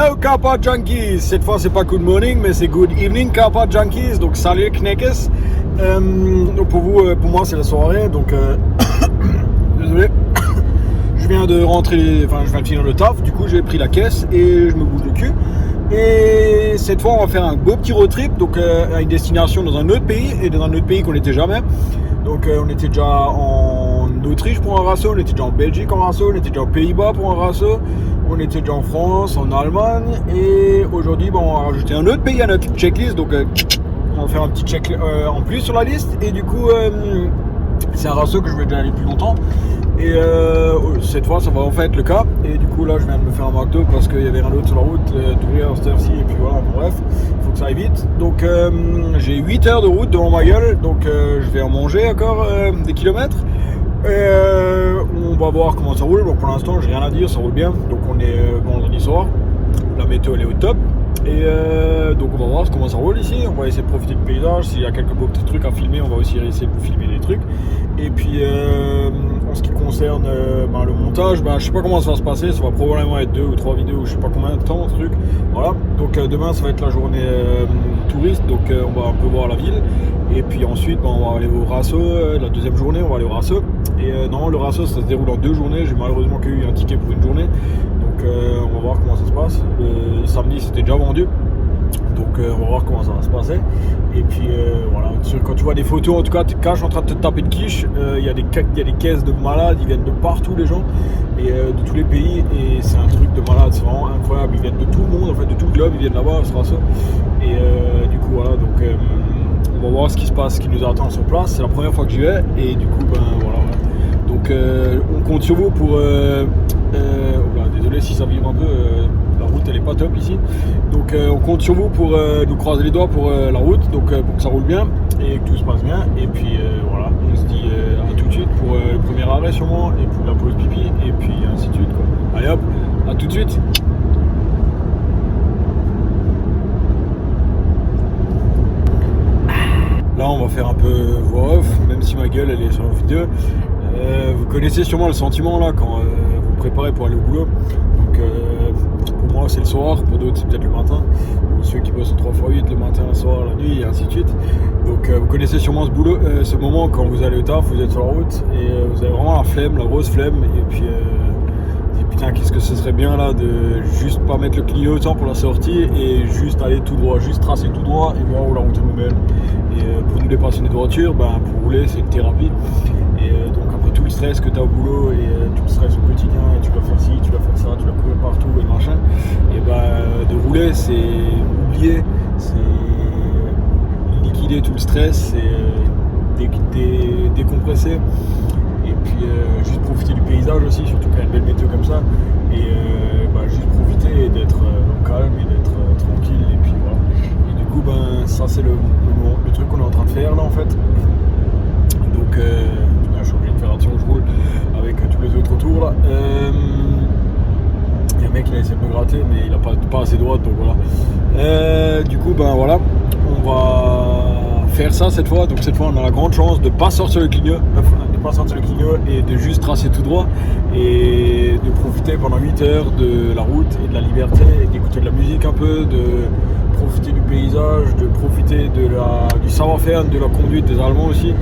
Hello Kappa Junkies. Cette fois c'est pas good morning mais c'est good evening Kappa Junkies. Donc salut Kneckes. Donc pour vous, pour moi c'est la soirée. Donc désolé. Je viens de rentrer, enfin je viens de finir le taf. Du coup j'ai pris la caisse et je me bouge le cul. Et cette fois on va faire un beau petit road trip. Donc à une destination dans un autre pays et dans un autre pays qu'on n'était jamais. Donc on était déjà en Autriche pour un rasso, on était déjà en Belgique en rasso, on était déjà aux Pays-Bas pour un rasso, on était déjà en France, en Allemagne, et aujourd'hui on va rajouter un autre pays à notre checklist, donc on va faire un petit check en plus sur la liste, et du coup c'est un rasso que je vais déjà aller plus longtemps, et cette fois ça va en fait être le cas, et du coup là je viens de me faire un McDo parce qu'il y avait un autre sur la route, d'ouvrir à cette heure-ci, et puis voilà, bref, il faut que ça aille vite. Donc j'ai 8 heures de route devant ma gueule, donc je vais en manger encore des kilomètres. On va voir comment ça roule. Donc pour l'instant j'ai rien à dire, ça roule bien. Donc on est vendredi soir, la météo elle est au top. Et donc on va voir comment ça roule ici. On va essayer de profiter du paysage. S'il y a quelques beaux petits trucs à filmer, on va aussi essayer de filmer des trucs. Et puis en ce qui concerne le montage, je sais pas comment ça va se passer. Ça va probablement être 2 ou 3 vidéos, je sais pas combien de temps, truc. Voilà. Donc demain ça va être la journée touriste. Donc on va un peu voir la ville. Et puis ensuite on va aller au rasso. La deuxième journée on va aller au rasso. Et non, le rasso ça se déroule en 2 journées. J'ai malheureusement eu un ticket pour une journée. Donc on va voir comment ça se passe. Le samedi c'était déjà vendu. Donc on va voir comment ça va se passer. Et puis voilà, quand tu vois des photos, en tout cas, quand je suis en train de te taper de quiche, il y a des caisses de malades, ils viennent de partout les gens, et de tous les pays, et c'est un truc de malade, c'est vraiment incroyable, ils viennent de tout le monde, en fait, de tout le globe, ils viennent là-bas, ce rasso. Et du coup voilà, donc on va voir ce qui se passe, ce qui nous attend sur place, c'est la première fois que j'y vais, et du coup voilà. Donc on compte sur vous pour... désolé si ça vibre un peu, la route elle est pas top ici. Donc on compte sur vous pour nous croiser les doigts pour la route, donc pour que ça roule bien et que tout se passe bien. Et puis voilà, on se dit à tout de suite pour le premier arrêt sûrement, et pour la pause pipi, et puis ainsi de suite quoi. Allez hop, à tout de suite. Là on va faire un peu voix off, même si ma gueule elle est sur la vidéo. Vous connaissez sûrement le sentiment là quand vous préparez pour aller au boulot. Donc pour moi c'est le soir, pour d'autres c'est peut-être le matin. Pour ceux qui bossent au 3x8 le matin, le soir, la nuit et ainsi de suite. Donc vous connaissez sûrement ce moment quand vous allez au taf, vous êtes sur la route et vous avez vraiment la flemme, la grosse flemme. Et puis putain, qu'est-ce que ce serait bien là de juste pas mettre le clignotant pour la sortie et juste aller tout droit, juste tracer tout droit et voir où la route nous mène. Et pour nous les passionnés de voiture, pour rouler c'est une thérapie. Et donc après tout le stress que tu as au boulot et tout le stress au quotidien, et tu dois faire ci, tu dois faire ça, tu dois courir partout et machin, et de rouler c'est oublier, c'est liquider tout le stress, c'est décompresser, et puis juste profiter du paysage aussi, surtout quand il y a une belle météo comme ça, et juste profiter d'être au calme et d'être tranquille, et puis voilà. Et du coup ça c'est le truc qu'on est en train de faire là en fait. Donc je suis obligé de faire attention, je roule avec tous les autres autour là. Il y a un mec qui a essayé de me gratter mais il a pas assez droite, donc voilà. Du coup voilà, on va faire ça cette fois. Donc cette fois on a la grande chance de pas sortir le clignot, et de juste tracer tout droit et de profiter pendant 8 heures de la route et de la liberté, et d'écouter de la musique un peu, de profiter du paysage, de profiter du savoir-faire, de la conduite des Allemands aussi.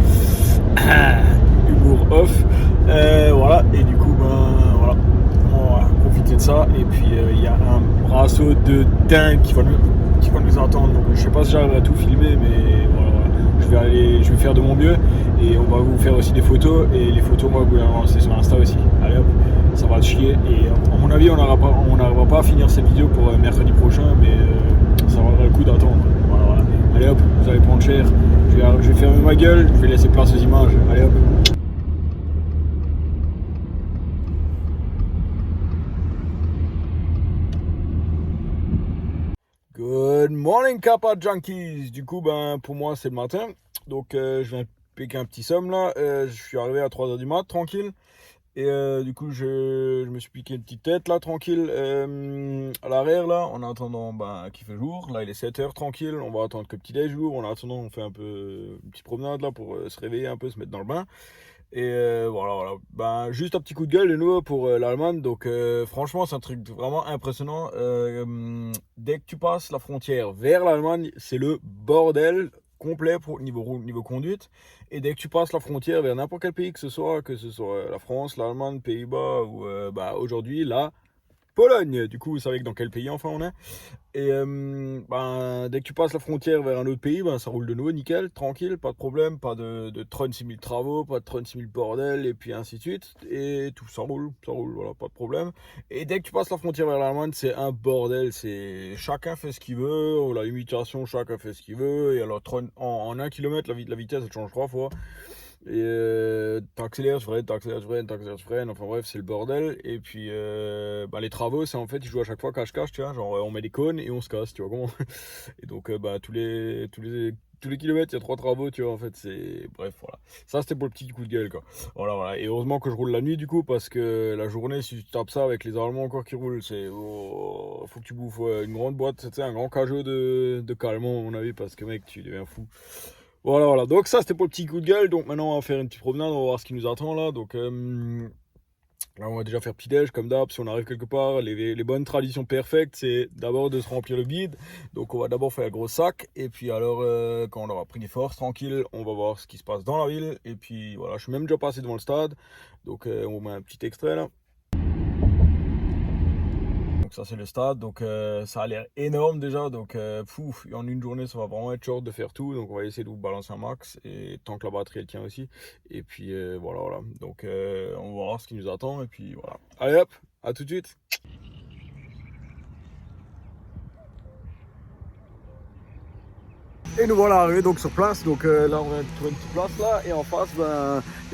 Humour off. Voilà, et du coup voilà, on va profiter de ça. Et puis il y a un rasso de dingue qui va nous attendre. Donc je sais pas si j'arrive à tout filmer, mais voilà, je vais faire de mon mieux, et on va vous faire aussi des photos, et les photos moi vous les lancer sur Insta aussi. Allez hop, ça va te chier, et à mon avis on n'arrivera pas à finir cette vidéo pour mercredi prochain, mais ça vaudra le coup d'attendre. Voilà. Allez hop, vous allez prendre cher, je vais fermer ma gueule, je vais laisser place aux images. Allez hop. Good morning Kappa Junkies. Du coup pour moi c'est le matin, donc je viens de piquer un petit somme là. Je suis arrivé à 3h du mat tranquille, et du coup je me suis piqué une petite tête là tranquille à l'arrière là, en attendant qu'il fait jour. Là il est 7h tranquille, on va attendre que le petit déj jour. En attendant on fait un peu une petite promenade là pour se réveiller un peu, se mettre dans le bain. Et voilà. Ben, juste un petit coup de gueule de nouveau pour l'Allemagne. Donc franchement, c'est un truc vraiment impressionnant. Dès que tu passes la frontière vers l'Allemagne, c'est le bordel complet pour niveau conduite. Et dès que tu passes la frontière vers n'importe quel pays que ce soit la France, l'Allemagne, Pays-Bas ou aujourd'hui la Pologne. Du coup, vous savez dans quel pays enfin on est. Et dès que tu passes la frontière vers un autre pays, ça roule de nouveau nickel, tranquille, pas de problème, pas de 36 000 travaux, pas de 36 000 bordel, et puis ainsi de suite. Et tout ça roule, voilà, pas de problème. Et dès que tu passes la frontière vers l'Allemagne, c'est un bordel, chacun fait ce qu'il veut, la limitation, chacun fait ce qu'il veut. Et alors, en 1 km, la vitesse, elle change 3 fois. Et t'accélères, tu freines, enfin bref, c'est le bordel. Et puis les travaux, c'est en fait, ils jouent à chaque fois cache-cache, tu vois, genre on met des cônes et on se casse, tu vois comment. Et donc tous les kilomètres, il y a 3 travaux, tu vois, en fait, bref, voilà. Ça, c'était pour le petit coup de gueule, quoi. Voilà. Et heureusement que je roule la nuit, du coup, parce que la journée, si tu tapes ça avec les Allemands encore qui roulent, faut que tu bouffes une grande boîte, tu sais, un grand cajot de calmant, à mon avis, parce que mec, tu deviens fou. Voilà. Donc ça, c'était pour le petit coup de gueule. Donc maintenant, on va faire une petite promenade, on va voir ce qui nous attend là. Donc là, on va déjà faire petit-déj comme d'hab. Si on arrive quelque part, les bonnes traditions parfaites, c'est d'abord de se remplir le bide. Donc on va d'abord faire un gros sac. Et puis alors, quand on aura pris des forces, tranquille, on va voir ce qui se passe dans la ville. Et puis voilà, je suis même déjà passé devant le stade. Donc on vous met un petit extrait là. Donc ça c'est le stade, donc ça a l'air énorme déjà, donc en une journée ça va vraiment être short de faire tout, donc on va essayer de vous balancer un max, et tant que la batterie elle tient aussi, et puis voilà, donc on va voir ce qui nous attend, et puis voilà. Allez hop, à tout de suite. Et nous voilà arrivés donc sur place, donc là on vient de trouver une petite place là, et en face il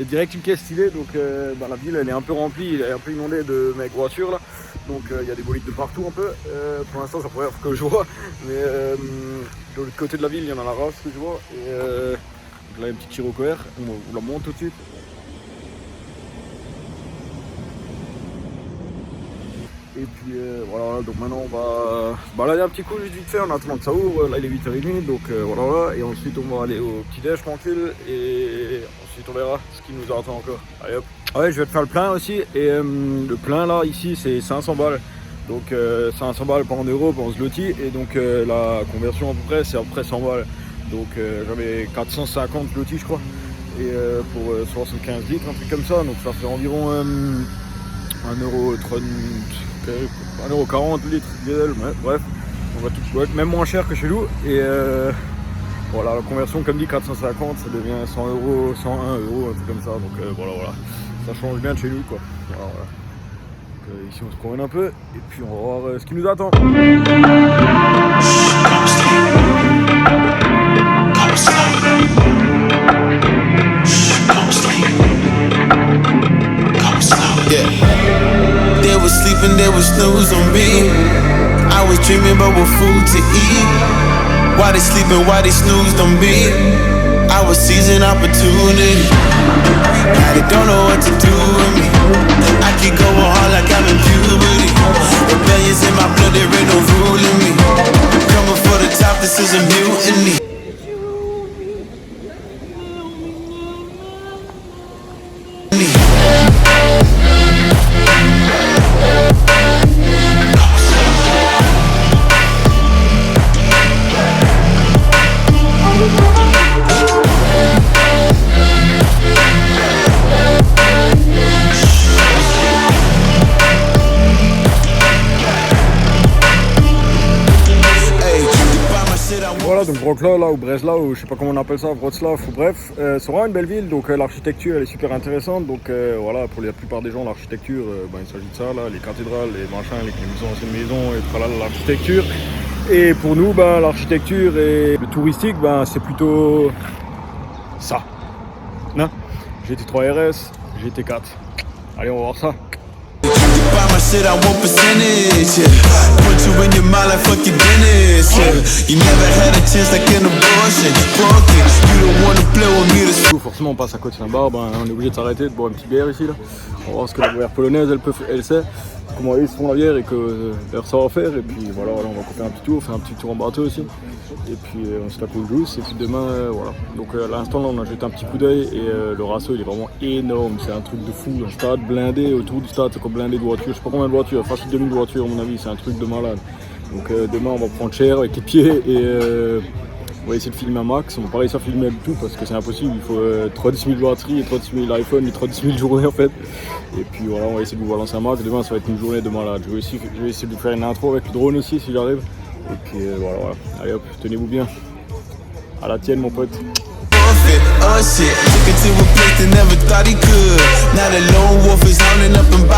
y a direct une caisse stylée, donc la ville elle est un peu remplie, elle est un peu inondée de mecs voitures là, donc il y a des bolides de partout un peu, pour l'instant c'est la première fois que je vois, mais de l'autre côté de la ville il y en a la race que je vois, et donc là il y a une petite Chiroco R, on vous la montre tout de suite. Et puis voilà, donc maintenant on va se balader un petit coup juste vite fait en attendant que ça ouvre. Là il est 8h30, donc voilà, et ensuite on va aller au petit déj tranquille, et ensuite on verra ce qui nous attend encore. Allez hop. Ouais, je vais te faire le plein aussi, et le plein là ici c'est 500 balles, donc 500 balles par euro par zloty, et donc la conversion à peu près c'est à peu près 100 balles, donc j'avais 450 zloty je crois, et pour 75 litres, un truc comme ça, donc ça fait environ 1,40 litre diesel, bref, on va tout être même moins cher que chez nous, et voilà, la conversion comme dit 450, ça devient 100 euros, 101 euros, un truc comme ça, donc voilà, ça change bien de chez nous quoi. Voilà. Donc, ici on se promène un peu, et puis on va voir ce qui nous attend. They was sleeping, they was snooze on me. I was dreaming about what food to eat. Why they sleeping, why they snoozed on me? I was seizing opportunity. Now they don't know what to do with me. I keep going hard like I'm in puberty. Rebellions in my blood, there ain't no ruling me. Coming for the top, this is a mutiny. Voilà, donc Wrocław là, ou Breslau, ou je sais pas comment on appelle ça, Wrocław, ou bref, c'est vraiment une belle ville, donc l'architecture elle est super intéressante, donc voilà, pour la plupart des gens l'architecture, il s'agit de ça là, les cathédrales, les machins, les anciennes maisons, et voilà l'architecture, et pour nous l'architecture et le touristique, c'est plutôt ça, non, GT3 RS, GT4, allez on va voir ça. Buy my shit, I want percentage, yeah. Put you in your mind like fuck your Dennis, yeah. You never had a chance like an abortion. Broken, you don't wanna play with me this. Forcément on passe à côté d'un bar, on est obligé de s'arrêter, de boire une petite bière ici là. On va voir ce que la bière polonaise elle sait. comment ils se font la bière et que leur savoir-faire. Et puis voilà, on va faire un petit tour, faire un petit tour en bateau aussi. Et puis on se la coule douce. Et puis demain, voilà. Donc à l'instant là, on a jeté un petit coup d'œil et le Rasso il est vraiment énorme. C'est un truc de fou. Un stade blindé autour du stade, c'est comme blindé de voitures. Je sais pas combien de voitures, facile 2000 voitures à mon avis. C'est un truc de malade. Donc demain, on va prendre cher avec les pieds et on va essayer de filmer un max. On va pas réussir à filmer du tout parce que c'est impossible. Il faut 36 000 batteries et 36 000 iPhone et 36 000 journées en fait. Et puis voilà, on va essayer de vous balancer un max. Demain, ça va être une journée de malade. Je vais essayer de vous faire une intro avec le drone aussi si j'arrive. Et puis voilà. Allez hop, tenez-vous bien. À la tienne, mon pote. Oh shit, took it to a place that never thought he could. Now the lone wolf is hounding up and